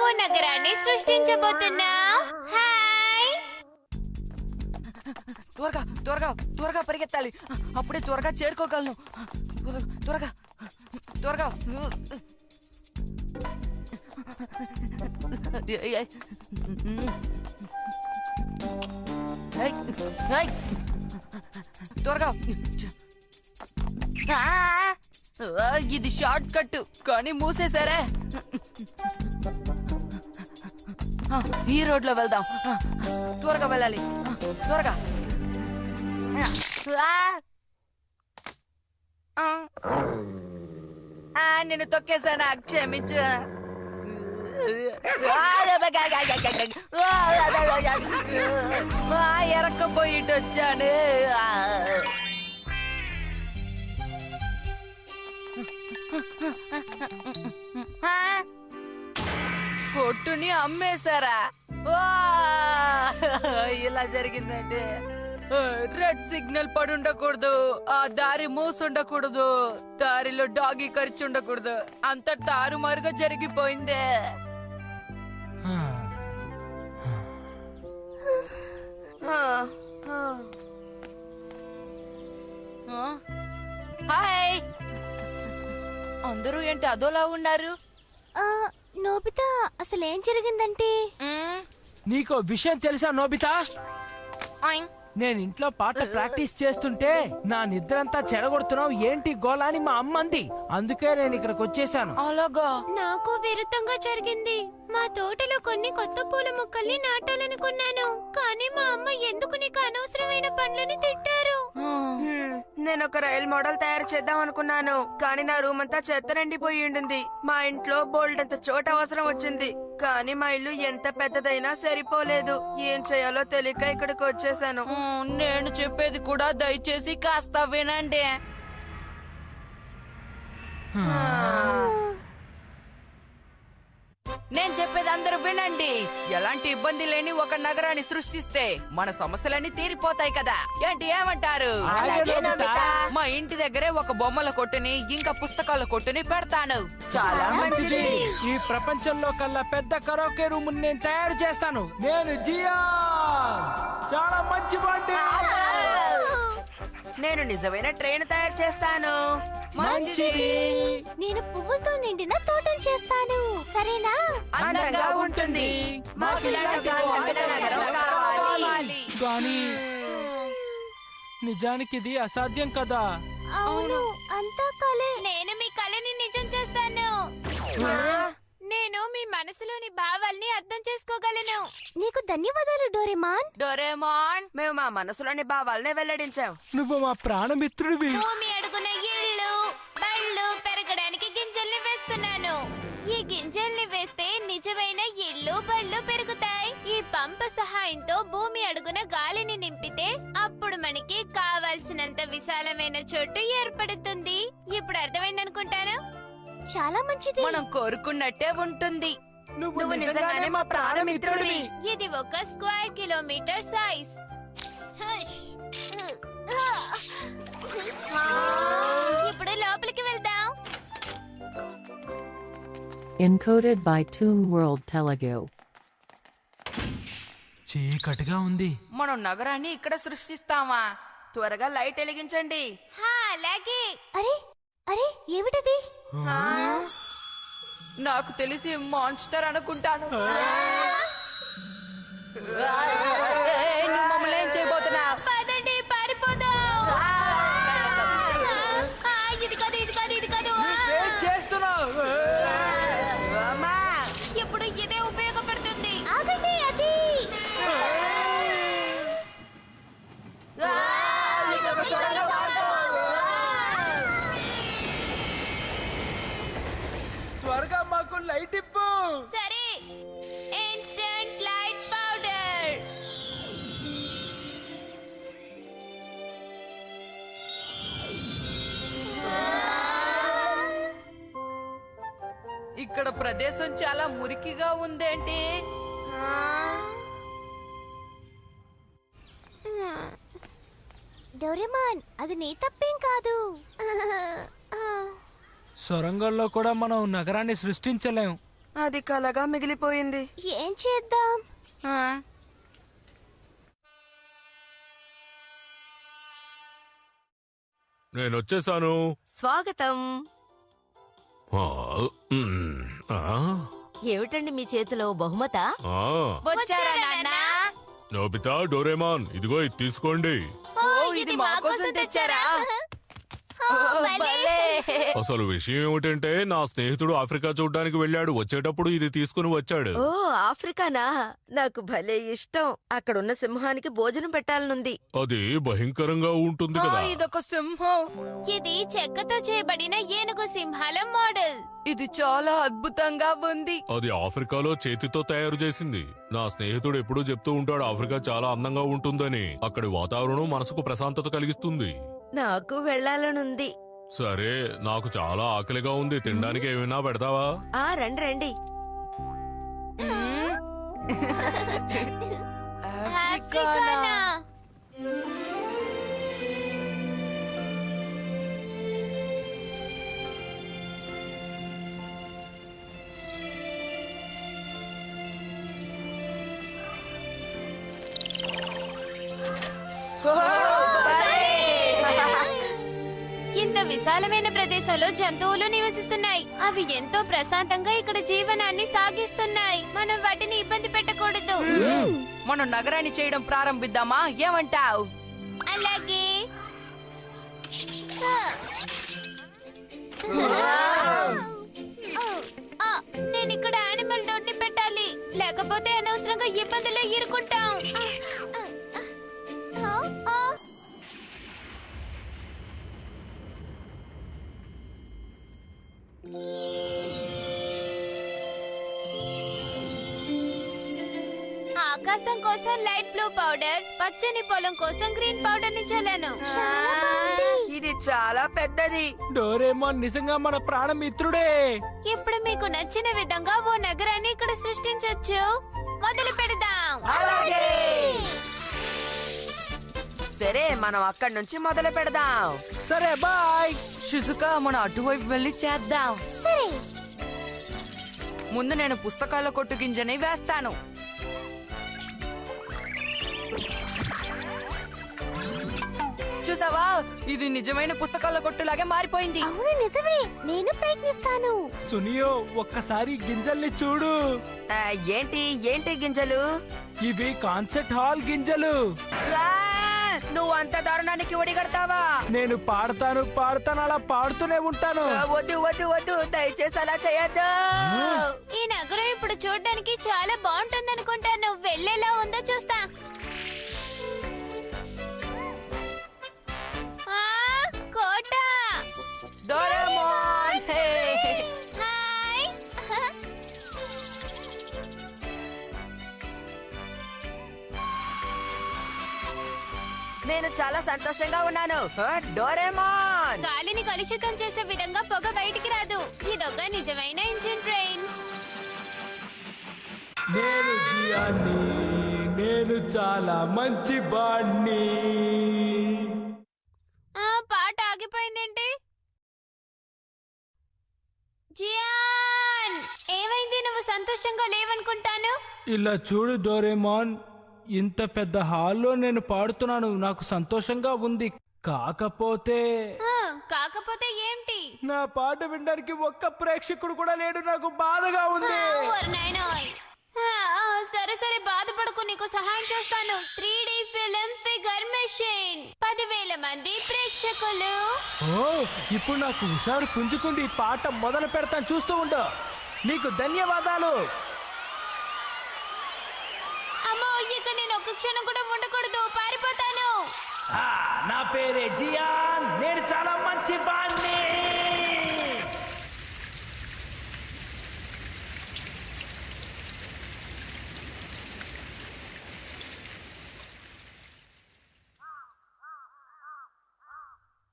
ఓ నగరాన్ని సృష్టించబోతున్నావు. హాయ్, త్వరగా త్వరగా త్వరగా పరిగెత్తాలి, అప్పుడే త్వరగా చేరుకోగలను. త్వరగా త్వరగా. త్వరగా. ఇది షార్ట్ కట్ కానీ మూసేశారే. ఈ రోడ్లో వెళ్దాం. త్వరగా వెళ్ళాలి, త్వరగా. నేను తొక్కేసాను, క్షమించు. ఎరక్కపోయిட்டு వచ్చాను. కొట్టుని అమ్మేశారా? ఇలా జరిగిందంటే రెడ్ సిగ్నల్ పడి ఉండకూడదు, ఆ దారి మూసుండకూడదు, దారిలో డాగి ఖర్చు ఉండకూడదు, అంత తారుమారుగా జరిగిపోయిందే. హాయ్, అందరూ ఏంటి అదోలా ఉన్నారు? నోబితా, అసలేం జరిగిందంటే నీకో విషయం తెలుసా నోబితా? నేను ఇంట్లో పాట ప్రాక్టీస్ చేస్తుంటే నా నిద్రంతా చెడగొడుతున్నావు ఏంటి గోలా అని మా అమ్మ అంది. అందుకే నేను ఇక్కడికి వచ్చేసాను. అలాగా? నాకు విరుద్ధంగా జరిగింది. మా తోటలో కొన్ని కొత్త పూల మొక్కల్ని నాటాలనుకున్నాను, కానీ మా అమ్మ ఎందుకు నీకు అనవసరమైన పనులని తిట్టారు. నేను ఒక రైల్ మోడల్ తయారు చేద్దాం అనుకున్నాను, కానీ నా రూమ్ అంతా చెత్త నిండిపోయి ఉండింది. మా ఇంట్లో బోల్డ్ అంత చోట అవసరం వచ్చింది, కానీ మా ఇల్లు ఎంత పెద్దదైనా సరిపోలేదు. ఏం చేయాలో తెలియక ఇక్కడికి వచ్చేసాను. నేను చెప్పేది కూడా దయచేసి కాస్త వినండి. నేను చెప్పేది అందరూ వినండి. ఎలాంటి ఇబ్బంది లేని ఒక నగరాన్ని సృష్టిస్తే మన సమస్యలన్నీ తీరిపోతాయి కదా. ఏంటి, ఏమంటారు? మా ఇంటి దగ్గరే ఒక బొమ్మల కొట్టుని ఇంకా పుస్తకాల కొట్టుని పెడతాను. చాలా మంచిది. ఈ ప్రపంచంలో కల్లా పెద్ద కరోకే రూమ్ నేను తయారు చేస్తాను. నేను జియాన్, చాలా మంచి బండి. నేను నిజమైన ట్రైన్ తయారు చేస్తాను. మంచిది. నేను పువ్వులతో నిండిన తోటం చేస్తాను, సరేనా? అందంగా ఉంటుంది. మాకు ఇలాంటి అందమైన నగరం కావాలి. కానీ నిజానికి ఇది అసాధ్యం కదా. అవును, అంతా కలే. నేను మీ కళని నిజం చేస్తాను. నేను మీ మనసులోని భావాల్ని అర్థం చేసుకోగలను. నీకు ధన్యవాదాలు డోరేమాన్. డోరేమాన్, మేము మా మనసులోని భావాలనే వెల్లడించాం. నువ్వు మా ప్రాణమిత్రుడివి. భూమి అడుగున ఇళ్ళు బళ్ళు పెరగడానికి గింజల్ని వేస్తున్నాను. ఈ గింజల్ని వేస్తే నిజమైన ఇళ్ళు బళ్ళు పెరుగుతాయి. ఈ పంప సహాయంతో భూమి అడుగున గాలిని నింపితే అప్పుడు మనకి కావాల్సినంత విశాలమైన చోటు ఏర్పడుతుంది. ఇప్పుడు అర్థమైందనుకుంటాను. చాలా మంచిది. మనం కోరుకున్నట్టే ఉంటుంది. నువ్వు నిజంగానే మా ప్రాణమిత్రుడివి. ఇది 1 స్క్వేర్ కిలోమీటర్ సైజ్. ఇప్పుడు లోపలికి వెళ్దాం. Encoded by Toon World Telugu. చీకటిగా ఉంది. మనం నగరాన్ని ఇక్కడ సృష్టిస్తామా? త్వరగా లైట్ వెలిగించండి. అలాగే. అరే అరే, ఏమిటది? నాకు తెలిసి మాన్స్టర్ అనుకుంటాను. నువ్వు మమ్మల్ని ఏం చేయబోతున్నావు? పదండి, పారిపోదాం. ఇది కాదు, ఇది కాదు, ఇది కాదు. ఏం చేస్తున్నావు? ఇప్పుడు ఇదే ఉపయోగపడుతుంది. ఆగండి, అది త్వరగా మాకు లైట్ ఇప్పు. సరే. Instant light powder. ఇక్కడ ప్రదేశం చాలా మురికిగా ఉందేంటి? డోరేమాన్, అది నీ తప్పేం కాదు. సొరంగంలో కూడా మనం నగరాన్ని సృష్టించలేం. అది కలగా మిగిలిపోయింది. ఏం చేద్దాం? నేనొచ్చేసాను. స్వాగతం. ఆ, మ్, ఆ, ఏమిటండి మీ చేతిలో బహుమతా? ఆ. వచ్చారా నాన్న? నోబితా, డోరేమాన్, ఇదిగో ఇది తీసుకోండి. ఓ, ఇది మా కోసం తెచ్చారా? ఓ, భలే. అసలు విషయం ఏమిటంటే నా స్నేహితుడు ఆఫ్రికా చూడ్డానికి వెళ్ళాడు. వచ్చేటప్పుడు ఇది తీసుకుని వచ్చాడు. ఓ, ఆఫ్రికానా? నాకు భలే ఇష్టం. అక్కడున్న సింహానికి భోజనం పెట్టాలనుంది. అది భయంకరంగా ఉంటుంది ఆ, కదా. ఇదొక సింహం. ఇది చెక్కతో చేయబడిన ఏనుగు సింహాల మోడల్. ఇది చాలా అద్భుతంగా ఉంది. అది ఆఫ్రికాలో చేతితో తయారు చేసింది. నా స్నేహితుడు ఎప్పుడూ చెప్తూ ఉంటాడు ఆఫ్రికా చాలా అందంగా ఉంటుందని. అక్కడి వాతావరణం మనసుకు ప్రశాంతత కలిగిస్తుంది. నాకు వెళ్ళాలనుంది. సరే, నాకు చాలా ఆకలిగా ఉంది. తినడానికి ఏమైనా పెడతావా? ఆ, రండి రండి. ఆఫ్రికానా? ఇంత విశాలమైన ప్రదేశంలో జంతువులు నివసిస్తున్నాయి. అవి ఎంతో ప్రశాంతంగా ఇక్కడ జీవనాన్ని సాగిస్తున్నాయి. మనం వాటిని ఇబ్బంది పెట్టకూడదు. మనం నగరాన్ని చేయడం ప్రారంభిద్దామా? ఏమంటావ్? అలాగే. నేను ఇక్కడ యానిమల్ డోర్ ని పెట్టాలి, లేకపోతే అనవసరంగా ఇబ్బందులు ఇరుకుంటాం. ఆకాశం కోసం లైట్ బ్లూ పౌడర్, పచ్చని పొలం కోసం గ్రీన్ పౌడర్ ని చల్లాను. ఇది చాలా పెద్దది. డోరేమోన్ నిజంగా మన ప్రాణమిత్రుడే. ఇప్పుడు మీకు నచ్చిన విధంగా ఓ నగరాన్ని ఇక్కడ సృష్టించొచ్చు. మొదలు పెడదాం. సరే, మనం అక్కడి నుంచి మొదలు పెడదాం. సరే, బాయ్. షిజుకా, మనం అటువైపు వెళ్ళి చేద్దాం. సరే. ముందు నేను పుస్తకాల కొట్టు గింజని వేస్తాను. చూసావా, ఇది నిజమైన పుస్తకాల కొట్టులాగే మారిపోయింది. అవును, నిజమే. నేను ప్రయత్నిస్తాను. సునియో, ఒక్కసారి గింజల్ని చూడు. ఆ, ఏంటి ఏంటి గింజలు? ఇవి కాన్సర్ట్ హాల్ గింజలు. ఆ, నువ్వు అంత దారుణానికి ఒడిగడతావా? నేను పాడతాను అలా పాడుతూనే ఉంటాను. వద్దు వద్దు వద్దు, దయచేసి అలా చేయొద్దు. ఈ నగరం ఇప్పుడు చూడడానికి చాలా బాగుంటుంది అనుకుంటాను. వెళ్ళేలా ఉందో చూస్తా. కోట. డోరేమోన్, హే. హాయ్. నేను చాలా సంతోషంగా ఉన్నాను. డోరేమాన్, గాలిని కలుషితం చేసే విధంగా పొగ బయటికి రాదు. ఇదొక నిజమైన ఇంజిన్ ట్రైన్. నేను జియాన్ని, నేను చాలా మంచి బాణ్ణి. పాట ఆగిపోయిందేంటి? జియాన్, ఏమైంది? నువ్వు సంతోషంగా లేవనుకుంటాను. ఇలా చూడు డోరేమాన్, ఇంత పెద్ద హాల్లో నేను పాడుతున్నాను. నాకు సంతోషంగా ఉంది. కాకపోతే ఏంటి? నా పాట వినడానికి ఒక్క ప్రేక్షకుడు కూడా లేడు. నాకు బాధగా ఉంది. ఓరి నాయనోయ్. సరే సరే, బాధపడకు, నీకు సహాయం చేస్తాను. 3D ఫిల్మ్ ఫిగర్ మెషిన్, 10,000 మంది ప్రేక్షకులు. ఓ, ఇప్పుడు నాకు హుషారు పుంజుకుంది. ఈ పాట మొదలు పెడతాను, చూస్తూ ఉండు. నీకు ధన్యవాదాలు. అమ్మో, ఇక నేను ఒక్క క్షణం కూడా ఉండకూడదు. పారిపోతాను. నా పేరే జియాన్, నేను చాలా మంచి బాణ్ణి.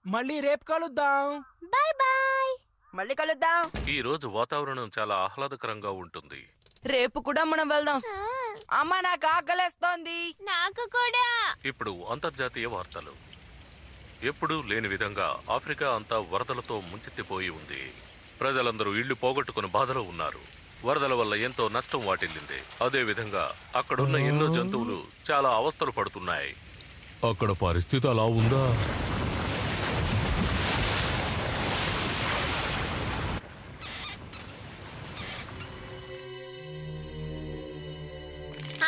మళ్ళీ రేపు కలుద్దాం. Bye bye. మళ్ళీ కలుద్దాం. ఈ రోజు వాతావరణం చాలా ఆహ్లాదకరంగా ఉంటుంది. రేపు కూడా మనం వెళ్దాం. అమ్మ, నాకు ఆకలేస్తోంది. నాకు కూడా. ఇప్పుడు అంతర్జాతీయ వార్తలు. ఎప్పుడూ లేని విధంగా ఆఫ్రికా అంతా వరదలతో ముంచెత్తిపోయి ఉంది. ప్రజలందరూ ఇళ్లు పోగొట్టుకుని బాధలో ఉన్నారు. వరదల వల్ల ఎంతో నష్టం వాటిల్లింది. అదే విధంగా అక్కడున్న ఎన్నో జంతువులు చాలా అవస్థలు పడుతున్నాయి. అక్కడ పరిస్థితి అలా ఉందా?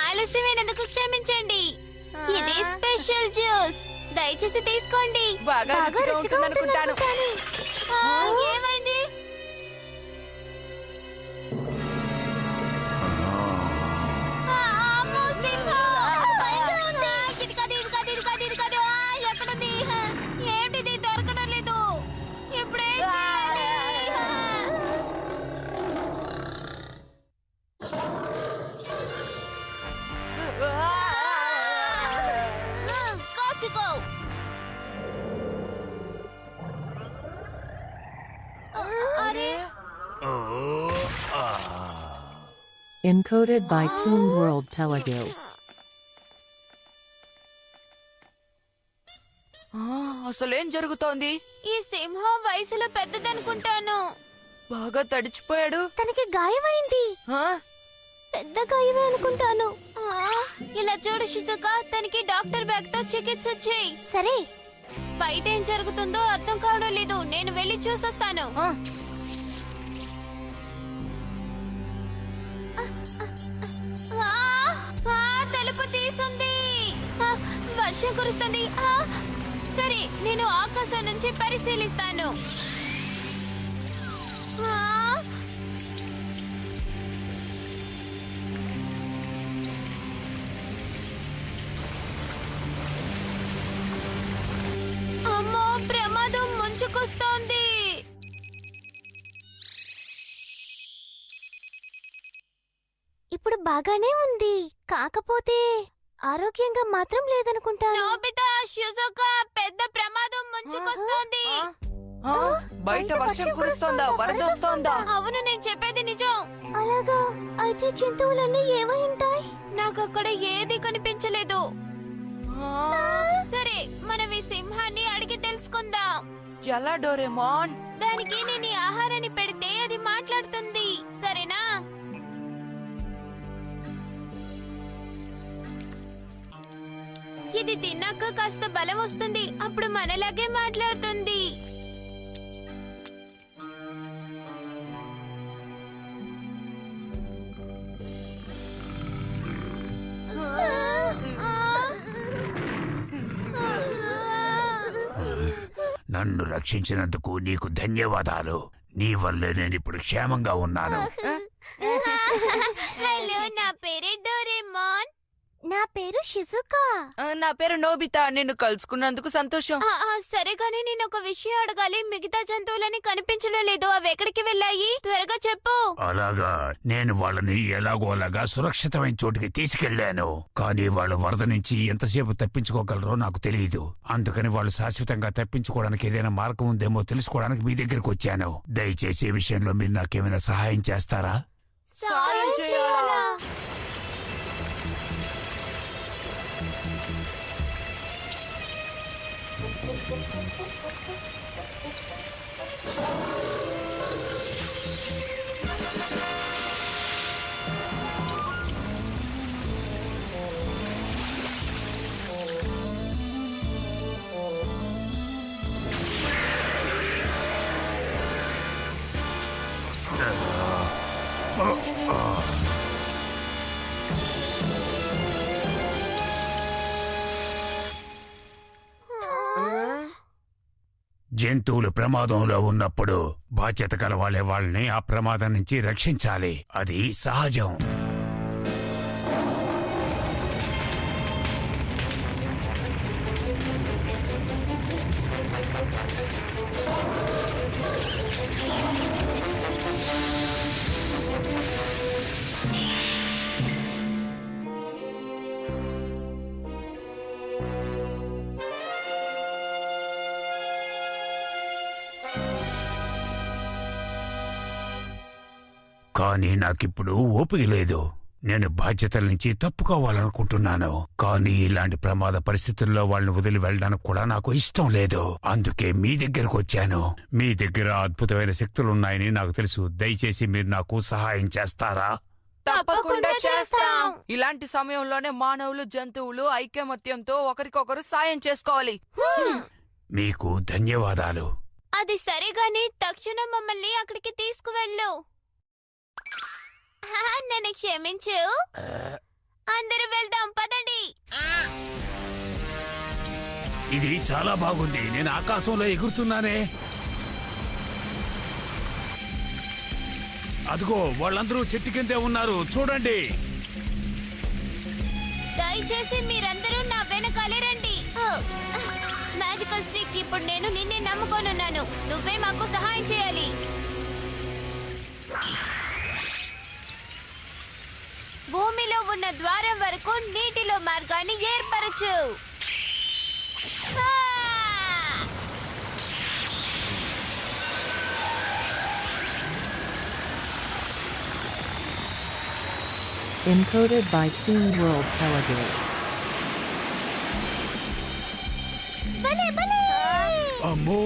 ఆలస్యమైనందుకు క్షమించండి. ఇది స్పెషల్ జ్యూస్, దయచేసి తీసుకోండి. బాగా రుచిగా ఉంటుందనుకుంటాను. ఏమైంది? అమ్మో, సింహం! ఇది కాదు, ఇది కాదు, ఇది కాదు, ఇది కాదు. ఎక్కడుంది? ఏంటిది? దొరకడం లేదు. ఇప్పుడే కాచుకో. అరే, Encoded by Toon World Telugu. అసలేం జరుగుతోంది? ఈ సింహం వయసులో పెద్దదనుకుంటాను. బాగా తడిచిపోయాడు. తనకి గాయమైంది. ఆ? పెద్ద గాయమే అనుకుంటాను. ఇలా చూడు షిజుక, తనకి డాక్టర్ బ్యాగ్ తో చికిత్స చేయి. సరే. బయట ఏం జరుగుతుందో అర్థం కావడం లేదు. నేను వెళ్ళి చూసొస్తాను. తలుపు తీసుంది. వర్షం కురుస్తుంది. సరే, నేను ఆకాశం నుంచి పరిశీలిస్తాను. అమ్మో, ప్రమాదం ముంచుకొస్తోంది. ఇప్పుడు బాగానే ఉంది, కాకపోతే ఆరోగ్యంగా మాత్రం లేదనుకుంటా. నోబితా, షిజుకా, పెద్ద ప్రమాదం ముంచుకొస్తోంది. బయట వర్షం కురుస్తోందా? వరద వస్తోందా? అవును, నేను చెప్పేది నిజం. అలాగా అయితే జంతువులన్నీ ఏమై ఉంటాయి? నాకు అక్కడ ఏది కనిపించలేదు. సరే, మనం ఈ సింహాన్ని అడిగి తెలుసుకుందాం. ఎలా డోరేమోన్? దానికి నేను ఈ ఆహారాన్ని పెడితే అది మాట్లాడుతుంది. సరేనా? ఇది తిన్నాక కాస్త బలం వస్తుంది. అప్పుడు మనలాగే మాట్లాడుతుంది. నన్ను రక్షించినందుకు నీకు ధన్యవాదాలు. నీ వల్లే నేనిప్పుడు క్షేమంగా ఉన్నాను. హలో, నా పేరు డోరేమోన్. నా పేరు షిజుకా. నా పేరు నోబితా. నిన్ను కలుసుకున్నందుకు సంతోషం. సరే, కానీ నేను ఒక విషయం అడగాలి. మిగతా జంతువులని కనిపించడం లేదు. అవి ఎక్కడికి వెళ్ళాయి? త్వరగా చెప్పు. అలాగా, నేను వాళ్ళని ఎలాగోలాగా సురక్షితమైన చోటుకి తీసుకెళ్లాను. కానీ వాళ్ళు వరద నుంచి ఎంతసేపు తప్పించుకోగలరో నాకు తెలియదు. అందుకని వాళ్ళు శాశ్వతంగా తప్పించుకోవడానికి ఏదైనా మార్గం ఉందేమో తెలుసుకోవడానికి మీ దగ్గరకు వచ్చాను. దయచేసి ఈ విషయంలో మీరు నాకేమైనా సహాయం చేస్తారా? సాయం చేయాలా? జంతువులు ప్రమాదంలో ఉన్నప్పుడు బాధ్యత గల వాళ్ళని ఆ ప్రమాదం నుంచి రక్షించాలి. అది సహజం. కానీ నాకిప్పుడు ఓపిక లేదు. నేను బాధ్యతల నుంచి తప్పుకోవాలనుకుంటున్నాను. కానీ ఇలాంటి ప్రమాద పరిస్థితుల్లో వాళ్ళని వదిలి వెళ్ళడానికి కూడా నాకు ఇష్టం లేదు. అందుకే మీ దగ్గరకు వచ్చాను. మీ దగ్గర అద్భుతమైన శక్తులున్నాయని నాకు తెలుసు. దయచేసి మీరు నాకు సహాయం చేస్తారా? తప్పకుండా చేస్తాం. ఇలాంటి సమయంలోనే మానవులు, జంతువులు ఐకమత్యంతో ఒకరికొకరు సాయం చేసుకోవాలి. మీకు ధన్యవాదాలు. అది సరేగాని తక్షణం మమ్మల్ని అక్కడికి తీసుకువెళ్ళు. నన్ను క్షమించు. అందరూ వెళ్దాం, పదండి. ఇది చాలా బాగుంది. నేను ఆకాశంలో ఎగురుతున్నానే. అదిగో వాళ్ళందరూ చెట్టు కిందే ఉన్నారు, చూడండి. దయచేసి మీరందరూ నా వెనకాలే రండి. మ్యాజికల్ స్టిక్, ఇప్పుడు నేను నిన్నే నమ్ముకోనున్నాను. నువ్వే మాకు సహాయం చేయాలి. భూమిలో ఉన్న ద్వారం వరకు నీటిలో మార్గాన్ని ఏర్పరచు. Encoded by Team World Telegate. అమ్మో,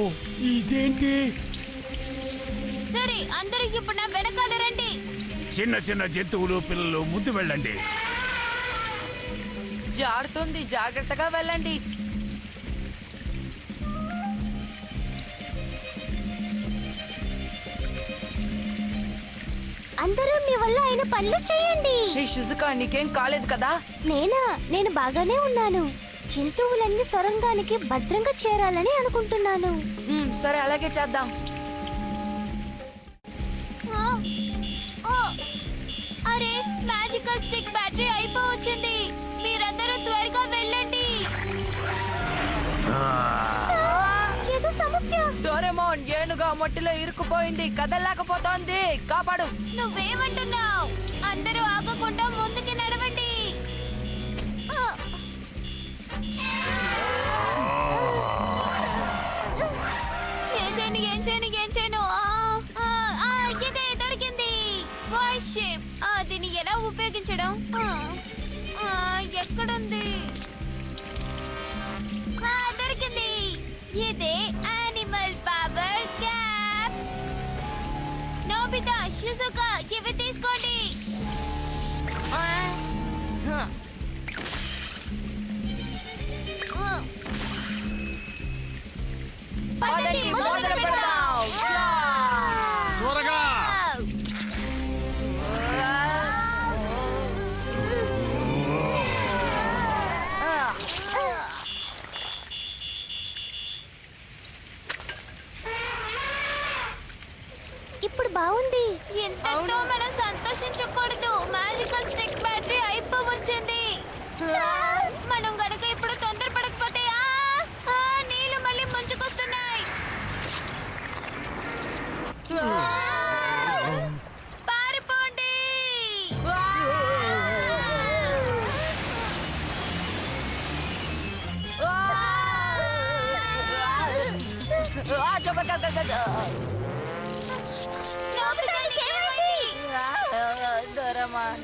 ఇదేంటి? సరే, అందరూ ఇప్పుడు నా వెనకాల రండి. చిన్న చిన్న జంతువులు, పిల్లలు ముందు వెళ్ళండి. జారుతుంది, జాగ్రత్తగా వెళ్ళండి. అందరూ మీ వల్ల అయిన పనులు చేయండి. ఈ షుజుకా, నీకేం కాలేదు కదా? నేను బాగానే ఉన్నాను. జంతువులన్నీ సొరంగానికి భద్రంగా చేరాలని అనుకుంటున్నాను. సరే, అలాగే చేద్దాం. అరే, మ్యాజికల్ స్టిక్ బ్యాటరీ అయిపోవచ్చింది. మీరందరూ త్వరగా వెళ్ళండి. ఏదో సమస్య. డోరేమోన్, ఏనుగా మట్టిలో ఇరుక్కుపోయింది, కదలలేకపోతోంది. కాపాడు. నువ్వేమంటున్నావు? అందరూ ఆగకుండా ముందుకి నడవండి. ఏం చేయను? ఇదే దొరికింది. Voice shape. దీన్ని ఎలా ఉపయోగించడం? ఎక్కడుంది? దొరికింది. ఇదే animal power cap. Nobita, Shizuka, ఇవి తీసుకోండి. పదండి, మొదలు పెడదాం. త్వరగా. ఇప్పుడు బాగుంది. ఇంతతో మనం సంతోషించకూడదు. మ్యాజికల్ స్టిక్ బ్యాటరీ అయిపోవచ్చింది. మనం గనక ఇప్పుడు తొందరపడకపోతే నీళ్లు మళ్ళీ ముంచుకొస్తున్నాయి. పారిపోండి.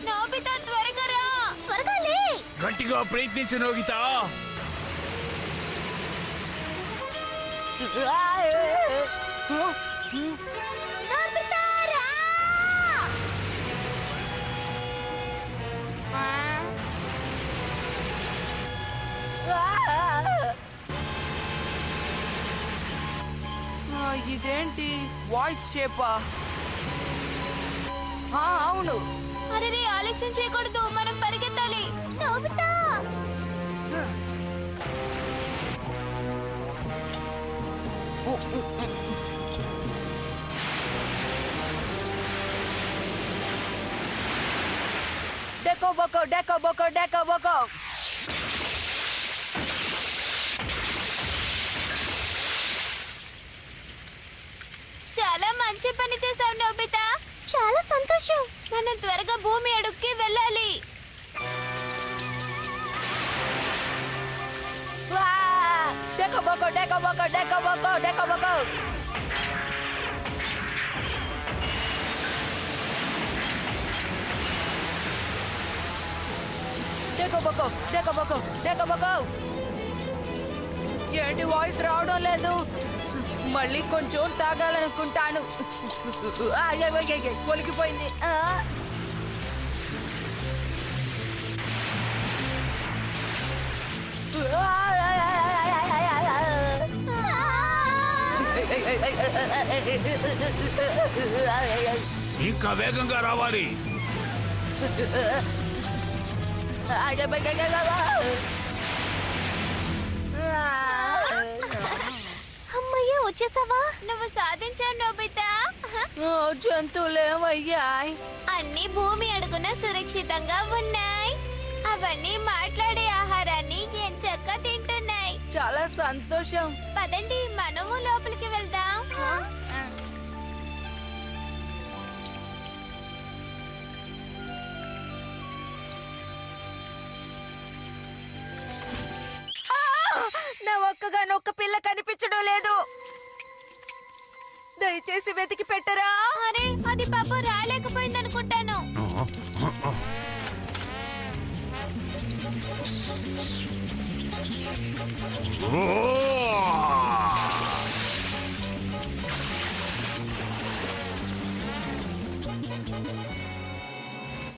నోబితా, త్వరగా రా. త్వరగా లే. గట్టిగా ప్రయత్నించు నోబితా. నోబితా, రా. ఇదేంటి వాయిస్ షేపా? అవును. అరే, ఆలస్యం చేయకూడదు. మనం పరిగెత్తాలి. నోబితా, డెకో బొకో, డెకో బొకో, డెకో బొకో. చాలా మంచి పని చేశావు నోబితా. చాలా సంతోషం. మనం త్వరగా భూమి అడుగుకి వెళ్ళాలి. డెకో బొకో, డెకో బొకో, డెకో బొకో, డెకో బొకో. డేకోబోకో డేకోబోకో డేకోబోకో. ఏంటి వాయిస్ రావడం లేదు? మళ్ళీ కొంచెం తాగాలనుకుంటాను. కొలికిపోయింది. ఇంకా వేగంగా రావాలి. అమ్మయ్య, వచ్చేసావా? నువ్వు సాధించావు నోబితా. జంతువులేవయ్యాయి. అన్ని భూమి అడుగున సురక్షితంగా ఉన్నాయి. అవన్నీ మాట్లాడే ఆహారాన్ని ఎంచక్కా తింటున్నాయి. చాలా సంతోషం. పదండి, మనము లోపలికి వెళ్దాం. నా ఒక్కగానొక్క పిల్ల కనిపించడం లేదు. దయచేసి వెతికి పెట్టరా. అరే, అది పాపం రాలేకపోయింది అనుకుంటాను.